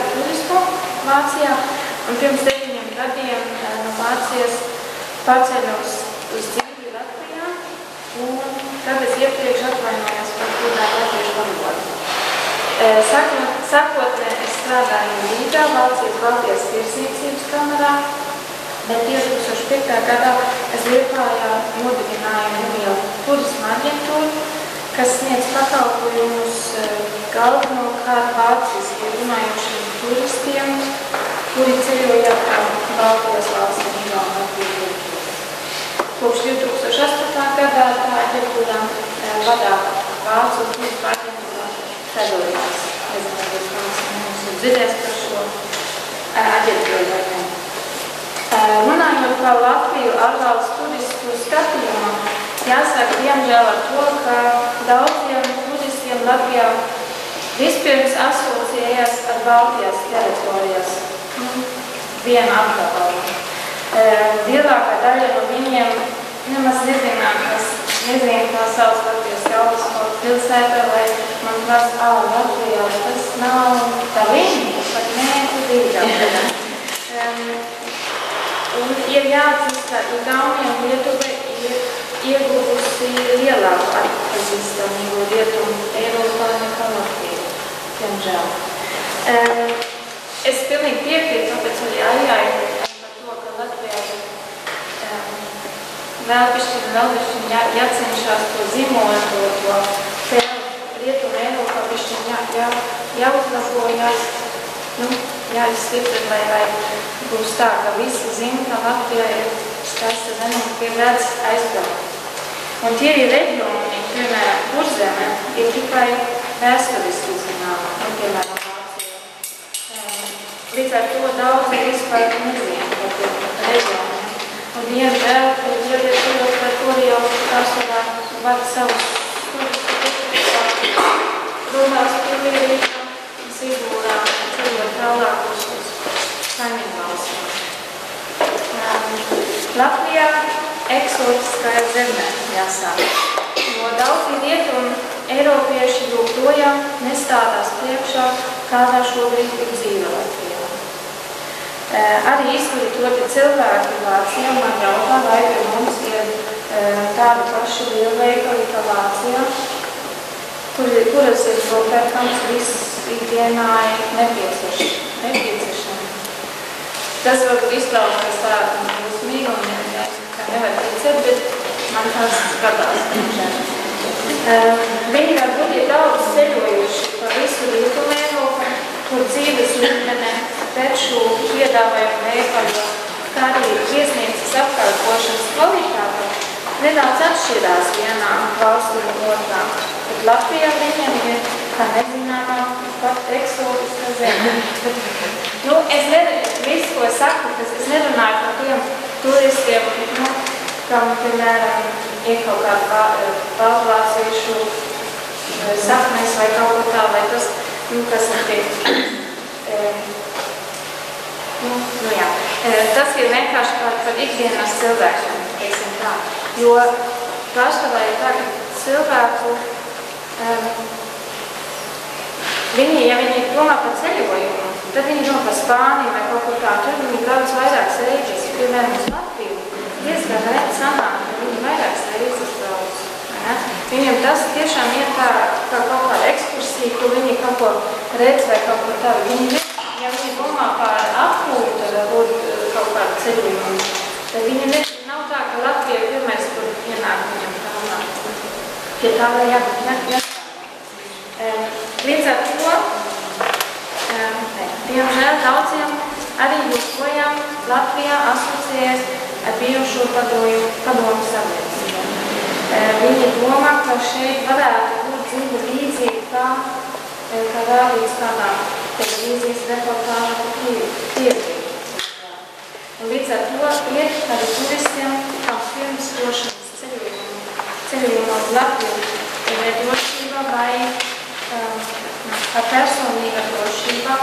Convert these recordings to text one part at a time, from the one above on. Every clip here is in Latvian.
darīju turismu Vācijā, un pirms 9 gadiem no Vācijas pārcēlos uz dzīvi Latvijā, un tāpēc iepriekš atvainojos par kādām latviešu valodu. Sākotnē es strādāju Rīgā, Baltijas tirsniecības kamerā, bet 2005. gadā es Liepājā nodibināju nelielu turisma aģentūru, kas sniedz pakalpojumus galvenokārt vāciski runājošiem turistiem, kuri ceļoja pa Baltijas valstīm Igaunijā Latviju. Kopš 2008. gadā tā aģentūra vadā vācu turisma aģentūra Fedorijas. Nezinu, vai mums ir dzirdējis par šo aģentūru vai ne. Runājot par Latviju ārvalstu turistu skatījumā, jāsaka, diemžēl ar to, ka daudziem turistiem Latvijā vispirms asociējas ar Baltijas teritorijas vienu apgabalu. Lielākā daļa no viņiem nemaz nezina, kā sauc Latvijas galvaspilsētu pilsēta, vai man prasa, Latvijā, tas nav Tallinna, bet nē, tas Rīgā. Un ir jāatzīst, ka Igaunija un Lietuva ir ieguvusi lielāku atpazīstamību Rietumu Eiropā nekā Latvija, diemžēl. Es pilnīgi piekrītu, tāpēc arī Aijai par to, ka Latvijā vēl jācenšas to zīmot, to Rietumu Eiropā jāuzlabojas, jāizstipri, lai būs tā, ka visi zina, ka Latvijā ir skaista zeme un pie redz aizbraukt. Un tie ir reģioni, piemēram, Kurzeme, ir tikai vēsturiski zināma, piemēram, Vācijā. Līdz ar to daudzi vispār nezina par tiem reģioniem. Un diemžēl, par kuri jau pārsvarā var savus runās pilnīgi Sigūrā, ceļot tālāk uz kaimiņu valstīm. Latvijā eksotiskā zeme jāsāk, jo daudzi rietumu eiropieši joprojām nestādās priekšā, kādā šobrīd ir dzīve Latvijā. Arī izglītoti cilvēki Vācijā man jautā, vai pie mums ir tādi paši lielveikali kā Vācijā, kuras ir nopērkams viss ikdienā nepieciešami. Tas varbūt izklausās tā dusmīgi un kā nevar ticēt, bet man tās gadās. Viņi varbūt ir daudz ceļojuši pa visu Rietumu Eiropu, kur dzīves līmene, preču piedāvājumu veikaļu, kā arī viesnīcas apkalpošanas kvalitāte nedaudz atšķirās vienā valstī un otrā. Bet Latvijā viņiem ir, kā nezināmā, pat eksotiskā zeme. Es visu, ko saku, es nerunāju par tiem turistiem, kam, piemēram, ir kaut kāda baltvāciešu saknes vai kaut ko tā, vai tas, kas ir teikt. Tas ir vienkārši par ikdienas cilvēkiem, teiksim tā. Jo pārstāvā ir tā, ka cilvēku, ja viņi domā par ceļojumu, tad viņi domā par Spāniju vai kaut kur tā, tad viņi brauc vairākas reizes, piemēram, uz Latviju. Diezgan reti sanāk, ka viņi vairākas reizes brauc. Viņiem tas tiešām ir kā kaut kāda ekskursija, kur viņi kaut ko redz vai kaut ko tādu. Ja viņi domā par apkūru, tad varbūt kaut kādu ceļojumu, tad viņi nav tā, ka Latvija pirmais, kur ienāk viņam tālāk. Pie tā vai jābūt. Līdz ar to, diemžēl daudziem arī joprojām Latvijā asociējas ar bijušo padomu sabiedrību. Viņi domā, ka šeit varētu būt dzīve līdzīgi tā, kā rādīts kādā televīzijas reportāžā par Krieviju. Līdz ar to ir arī turistiem, kā pirms došanas ceļojumā uz Latviju, ir drošība vai personīga drošība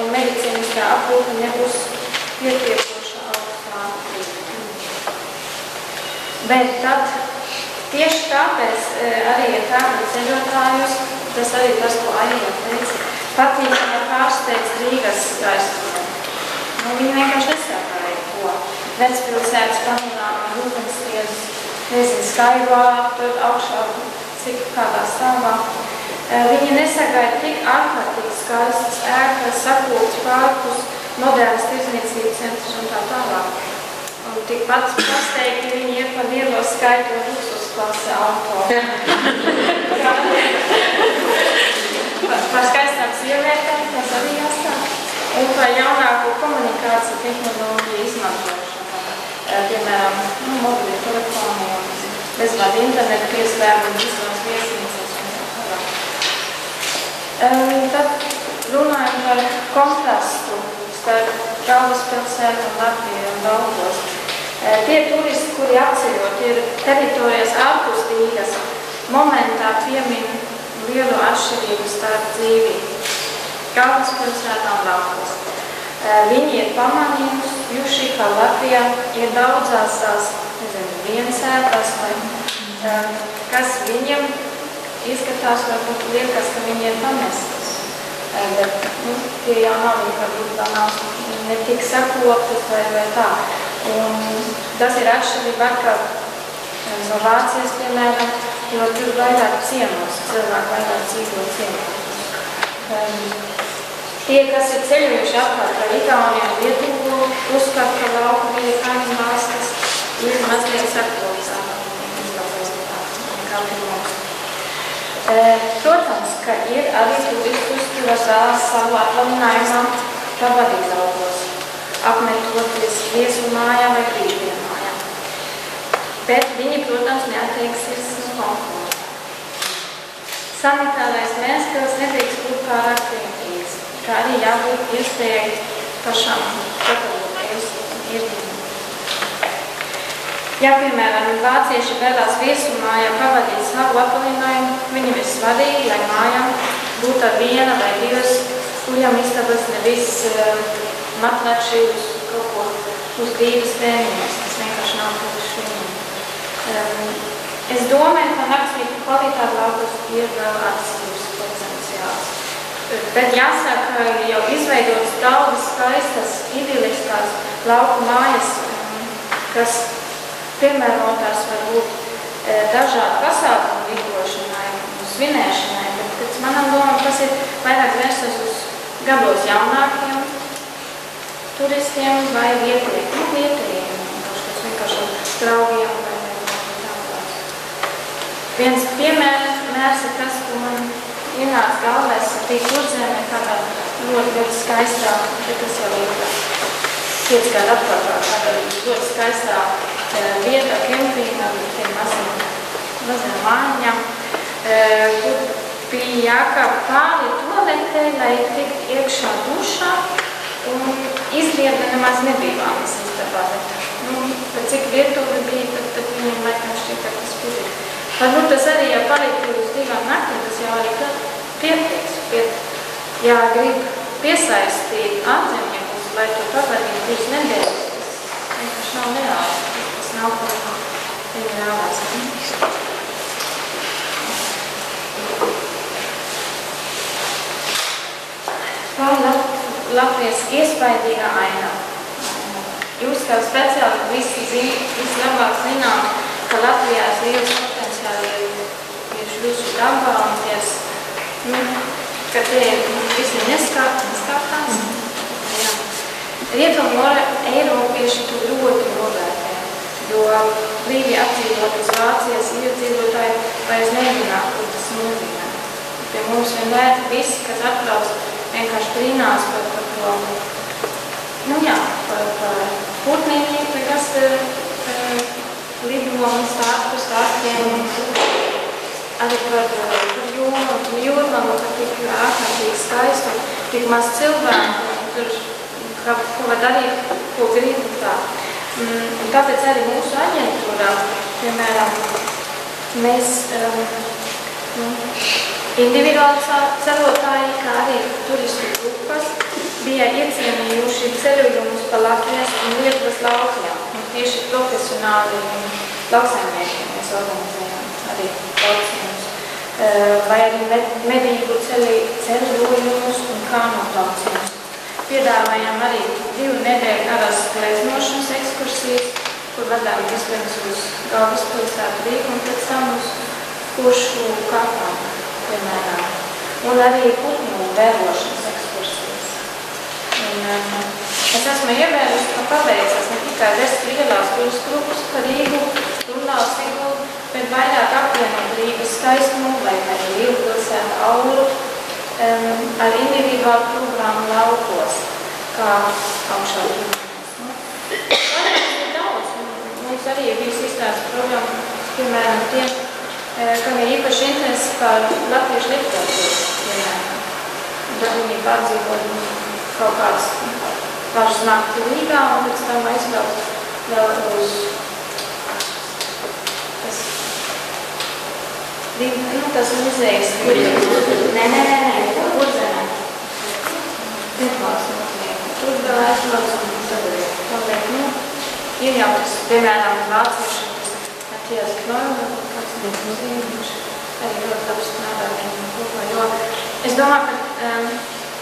un medicīniskā aprūpe nebūs pietiekoša augstā līmenī. Bet tad tieši tāpēc arī ir tā, ka ceļotājus, tas arī tas, ko Aija teica, patīkami pārsteidz Rīgas Vecpilsētas panorāma, Rūpensties, nezinu, Skaidrā, tur augšā, cik kādā stāvā. Viņi nesagaida tik ārkārtīgi skaistas ēkas, sakūts parkus, modernas tirdzniecības centrs un tā tālāk. Un tikpat pasteigti viņi ir par lielo skaitu luksusklase auto. Par skaistām sievietēm, tas arī jāstāv. Un par jaunāko komunikāciju tehnoloģiju izmantošanu. Piemēram, mobili telefoni un bezvadu internetu pieslēgumu visos viesnīcas un tā tālāk. Tad runājam par kontrastu starp galvaspilsētu un Latviju un Daugavos. Tie turisti, kuri apceļo, tie ir teritorijas ārpus Rīgas, momentā piemin lielu atšķirību starp dzīvību. Galvaspilsētā un Daugavos. Viņi ir pamanījuši, ka Latvijā ir daudzās tās, nezinu, viensētās, kas viņiem izskatās, varbūt liekas, ka viņi ir pamestas. Bet tie jau nav, varbūt vēl nav ne tik sakoptas vai tā. Un tas ir atšķirība atkal no Vācijas, piemēram, jo tur vairāk ciemos, cilvēki vairāk dzīvo ciemos. Tie, kas ir ceļojuši apkārt par Igauniju un Lietuvu, uzskat, ka lauku bija kaimiņu valstis, ir mazliet sakoptā. Protams, ka ir arī turistus, kuras vēlas savu atvaļinājumā pavadīt laukos, apmetoties viesumājā vai brīvdienmājā. Bet viņi, protams, neatteiksies no komforta. Sanitārais mēnskals nedrīkst būt pārāk primitīvs, kā arī jābūt iespējai pašam gatavoties ierīnām. Ja, piemēram, vācieši vēlās viesumājā pavadīt savu atvaļinājumu, viņam ir svarīgi, lai mājām būtu ar viena vai divas kuļam istabas, nevis matlači uz kaut ko uz dzīves tēmiņas. Tas vienkārši nav priekš viņiem. Es domāju, ka naktsmītņu kvalitāte laukos ir vēl attīstības potenciāls. Bet jāsaka, jau izveidotas daudzas skaistas, idiliskās lauku mājas, kas piemērotās varbūt dažādu pasākumu rīkošanai un svinēšanai, bet pēc manām domām tas ir vairāk vērstas uz gados jaunākiem turistiem vai vietējiem, kas vienkārši draugiem vai tādās. Viens piemērs ir tas, ko man ienāca galvā, es biju Kurzemē kādā ļoti skaistā, bet tas jau ir 5 gadu atpakaļ, kādā ļoti skaistā vietā, kempīnā, tiem maziem mājiņām, kur bija jākāp pāri toaletē, lai tikt iekšā dušā, un izlietne nemaz nebija vānas istabā. Bet cik vietuvi bija, tad viņiem laikam šķiet, ka tas bija. Varbūt tas arī jau palika uz 2 naktī, tas jau arī pietiks. Ja grib piesaistīt ārzemniekus, lai to pavadīt 2 nedēļas, tas vienkārši nav reāli. Tas nav par viņu reālās. Kā Latvijas iespaidīgā aina. Jūs kā speciālisti vislabāk zinām, ka Latvijā liels potenciāli ir jūsu dabā un ka tie visi neskatās. Rietumu Eiropieši to ļoti novērtē, jo brīvi apdzīvotas Vācijas iedzīvotāji vairs nezināt, ko tas nozīmē. Pie mums vienmēr visi, kas atbrauc, vienkārši brīnās par to, par putniņiem, par lidojumu stāstiem, arī par jūrmalu, ka tik ārkārtīgi skaistu, tik maz cilvēku, tur, ko var darīt, ko grib un tā. Tāpēc arī mūsu aģentūrā, piemēram, mēs individuāli ceļotāji, kā arī turistu grupas, bija iecienījuši ceļojumus pa Latvijas un Lietuvas laukiem. Un tieši profesionāli lauksaimniekiem mēs organizējam arī laucienus. Vai arī medību ceļojumus un kānu laucienus. piedāvājām arī 2 nedēļu aras gleznošanas ekskursijas, kur vadām vispirms uz galvaspilsētu Rīgu un pēc tam uz Kuršu kapām, piemēram. Un arī putnu vērošanas ekskursijas. Un, es esmu ievērusi, ka paveicas ne tikai vest lielās turas grupas pa Rīgu, Turnālu, Siguldu, bet vairāk apvienot Rīgas skaistumu vai arī Lielpilsētu auru ar individuālu programmu laukos, kā augšā Rīgas. Mums arī ir bijis izstādes programma, piemēram, tiem, kam ir īpaši interesi par latviešu literatūru, piemēram. Tad viņi pārdzīvot kaut kādas pašas nakti Rīgā un pēc tam aizbrauc vēl uz tas muzejs. Nē, Kurzemē. Tur vēl aizbrauc un paliek, iejautas, piemēram, vācieši, Matijas Knoja, kāds muzejums, arī ļoti labs strādājumi kopā, jo es domāju, ka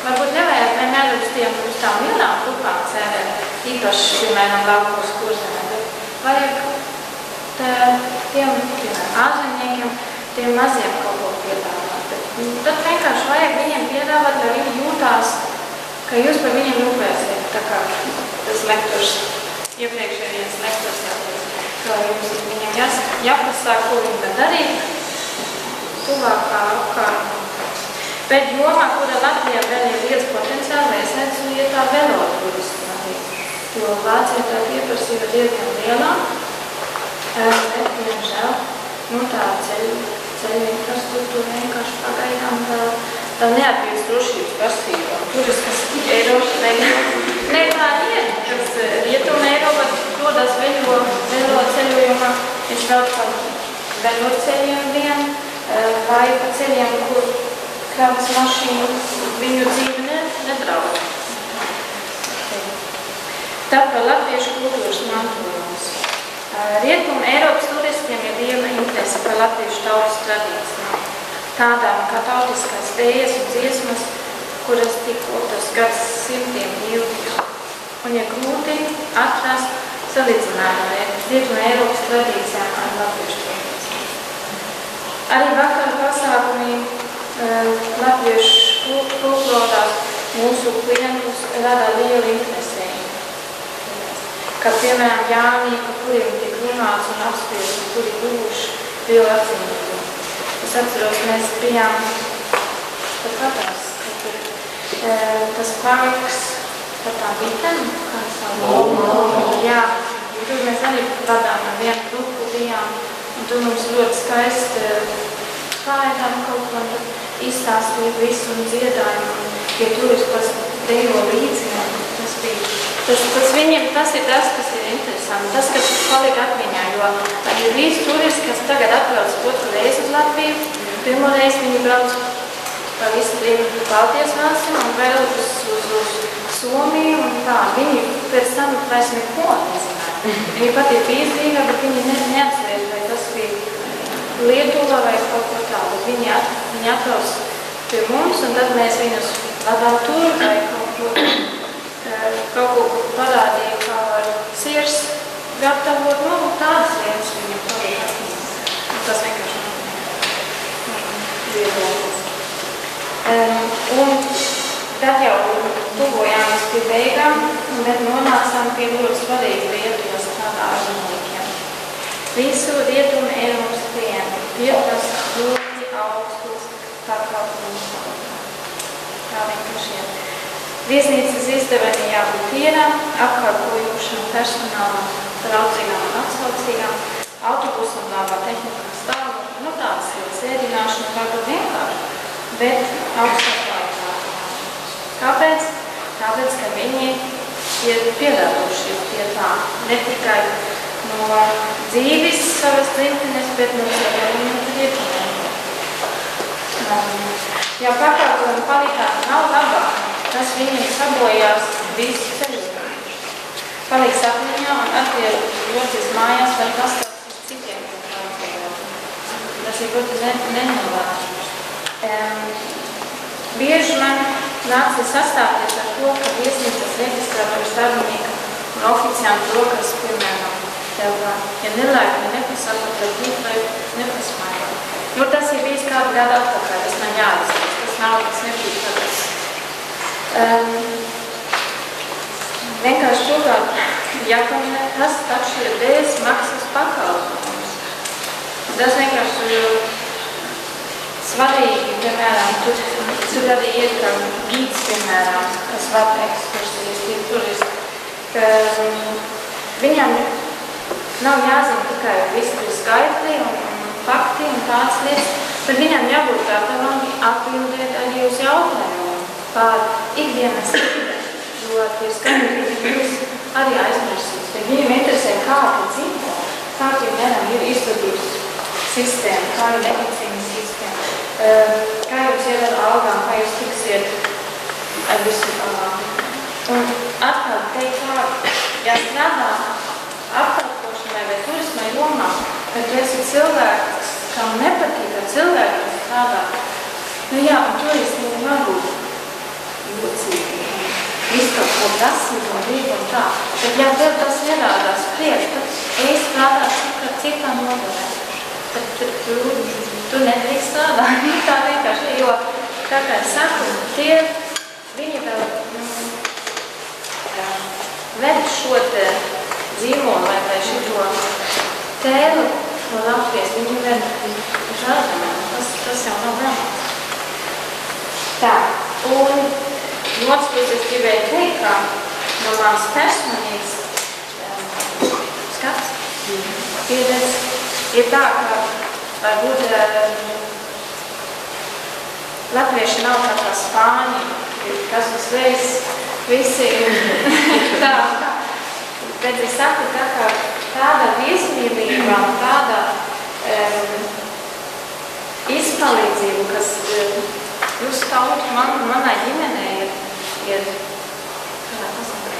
varbūt nevajag vienmēr uz tām lielām grupām cerēt, īpaši, piemēram, laukos Kurzemē, bet vajag tiem, piemēram, ārzemniekiem, tiem maziem kaut ko piedāvāt. Tad vienkārši vajag viņiem piedāvāt, lai viņi jūtās, ka jūs par viņiem rūpēsiet, tā kā tas lektors. Iepriekšējais lektors jāteic, ka jums viņam jāpasāk, ko viņi var darīt tuvākā apkārtnē. Bet jomā, kura Latvijā vēl ir liels potenciāli, es redzu, ir tā veloturistu arī, jo Vācija tā pieprasība diezgan lielā, bet, diemžēl, tā ceļu infrastruktūra vienkārši pagaidām vēl neatbilst drošības prasībām. Turismas Eiropas ne tā ir, kas Rietuma Eiropa dodas velo ceļojumā, viņš vēl par velo ceļiem vien, vai pa ceļiem, kur kravas mašīnas viņu dzīvi nedraud. Tā par latviešu kultūras mantojums. Rietuma Eiropas turistiem ir liela interese par latviešu tautas tradīcijām. Tādām kā tautiskās dējas un dziesmas, kuras tikotas gadsimtiem ilgi. Un ir grūti atrast salīdzinājumu ar Rietuma Eiropas tradīcijām ar latviešu tradīcijām. Arī vakar pasākumi latviešu folklorā mūsu klientus rada lielu interesējumu. Kā piemēram Jānīka, kuriem tiek runāts un apspriests, un kuri guvuši lielu atzīmību. Es atceros, mēs bijām pat katās, tas parks par tām bitēm, kāds tā jā, tur mēs arī vadām ar vienu grupu bijām, un tur mums ļoti skaisti klājām kaut ko, un izstāstīja visu un dziedājumu, un ja turistas dejo līdzi, tas bija. Tas viņiem tas ir tas, kas ir interesanti, tas, kas palika atmiņā, jo ir visi turisti, kas tagad atbrauc otru reizi uz Latviju, pirmo reizi viņi brauc pa visu Baltijas valstīm un vēl uz Somiju un tā. Viņi pēc tam vairs neko nezināja. Viņi pat ir bijis Rīgā, bet viņi neatcerēs, vai tas bija Lietuva vai kaut ko tā, bet viņi atbrauc pie mums un tad mēs viņus vadām tur vai kaut ko parādīja, kā var sirs gatavot, tādas lietas viņam palīdz. Tas vienkārši viedoklis. Un tad jau tuvojāmies pie beigām, bet nonācām pie ļoti svarīga lietu, jo strādā ārzemniekiem. Visu Rietuma Eiropas klienti pieprasa ļoti augstus pakalpojumus. Tā vienkārši ir. Viesnīcas izdevējiem jābūt tīrām, apkalpojošam personālam, draudzīgām un atsaucīgām, autobusam labā tehnikā stāvokļa, tādas lietas ēdināšana varbūt vienkārši, bet augstā kvalitātē. Kāpēc? Tāpēc, ka viņi ir piedāvojušies pie tā, ne tikai no dzīves savas dzimtenes, bet no cilvēkiem rietumiem. Ja pakalpojumu kvalitāte nav labāka, tas viņiem sabojās visu ceļojumu. Paliks atmiņā un atgriežoties mājās, vai pastāstīt citiem pakalpojumiem. Tas ir ļoti nenovērtams. Bieži man nāca sastāties ar to, ka oficiāli to, kas, piemēram, tev, ja nelaik, ja nepasaka, tad būt, lai nepasmaida. Jo tas ir bijis kādu gadu atpakaļ, tas man jāatzīst, tas nav, tas nebija tagad. Vienkārši šogad jāpamina, tas taču ir bez maksas pakalpojums. Tas vienkārši svarīgi, piemēram, tur arī ir, ka gīds, piemēram, kas vada ekskursijas, ir turisti, ka viņam nav jāzina tikai visi skaitļi un fakti un tādas lietas, bet viņam jābūt gatavam atbildēt arī uz jautājumu par ikdienas vidi, jo tie skaitļi jūs arī aizmirsīs. Viņiem interesē, kā tie dzīvo, kā piemēram ir izglītības sistēma, kā ir medicīnas sistēma, kā jūs iet ar algām, kā jūs tiksiet ar visu algām. Un atkal teikt, kā jāstrādā apkalpošanai vai turismai jomā, kad tu esi cilvēks, kam nepatīk ar cilvēkiem strādāt. Nu jā, un turisti var būt jūcīgi, visu kaut ko prasīt un grib un tā. Bet ja tev tas nerādās priekš, tad es strādāšu ar citām nodarēm. Tad tu nedrīkst strādāt. Tā vienkārši, jo tā kā es saku, viņi vēl ved šo te dzīvolu vai šito tēlu no Latvijas, viņi ved uz ārzemēm. Tas jau nav vēlams. Tā, un no otras puses gribēju teikt, ka no manas personīgas skats pieredze ir tā, ka varbūt latvieši nav kā tā Spāņi, kas uzreiz visi tā. Bet es saku tā, ka tāda viesmīlība un tāda izpalīdzība, kas jūsu tautu manā ģimenē ir kādā pasaulē.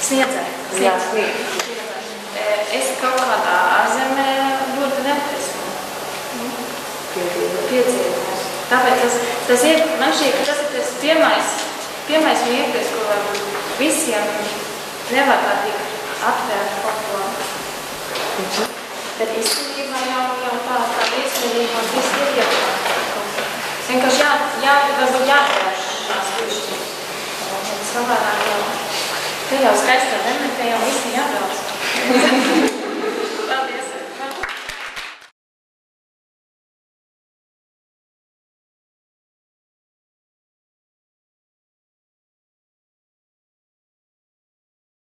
Sniedzē. Es kaut kādā ārzemē ļoti neesmu piedzīvojis. Tāpēc tas ir, man šķiet, ka tas ir tas pirmais mirklis, ko varbūt visiem nevajag atvērt kaut ko. Bet īstenībā jau tā viesmīlība un viss ir iepārāk. Vienkārši varbūt jāatvērš tās pišķi. Savādāk jau, te jau skaistā demetē jau visi jābrauc.